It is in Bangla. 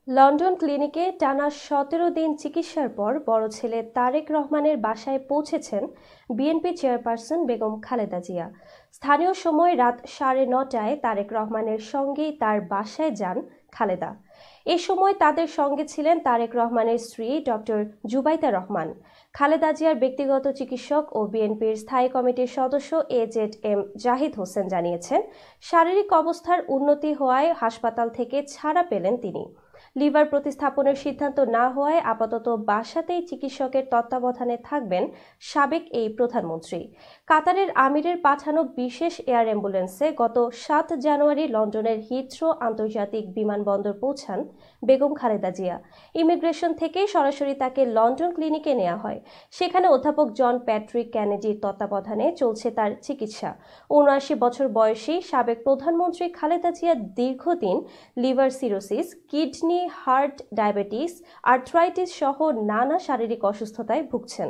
লন্ডন ক্লিনিকে টানা ১৭ দিন চিকিৎসার পর বড় ছেলে তারেক রহমানের বাসায় পৌঁছেছেন বিএনপি চেয়ারপারসন বেগম খালেদা জিয়া। স্থানীয় সময় রাত ৯:৩০টায় তারেক রহমানের সঙ্গেই তার বাসায় যান খালেদা। এ সময় তাদের সঙ্গে ছিলেন তারেক রহমানের স্ত্রী ডক্টর জুবাইদা রহমান। খালেদা জিয়ার ব্যক্তিগত চিকিৎসক ও বিএনপির স্থায়ী কমিটির সদস্য এজেড.এম জাহিদ হোসেন জানিয়েছেন, শারীরিক অবস্থার উন্নতি হওয়ায় হাসপাতাল থেকে ছাড়া পেলেন তিনি। লিভার প্রতিস্থাপনের সিদ্ধান্ত না হওয়ায় আপাতত বাসাতেই চিকিৎসকের তত্ত্বাবধানে থাকবেন সাবেক এই প্রধানমন্ত্রী। কাতারের আমিরের পাঠানো বিশেষ এয়ার অ্যাম্বুলেন্সে গত ৭ জানুয়ারি লন্ডনের হিথ্রো আন্তর্জাতিক বিমানবন্দর পৌঁছান বেগম খালেদা জিয়া। ইমিগ্রেশন থেকে সরাসরি তাকে লন্ডন ক্লিনিকে নেওয়া হয়। সেখানে অধ্যাপক জন প্যাট্রিক কেনেডির তত্ত্বাবধানে চলছে তার চিকিৎসা। ৭৯ বছর বয়সী সাবেক প্রধানমন্ত্রী খালেদা জিয়া দীর্ঘদিন liver cirrhosis, kidney, heart, diabetes, arthritis সহ নানা শারীরিক অসুস্থতায় ভুগছেন।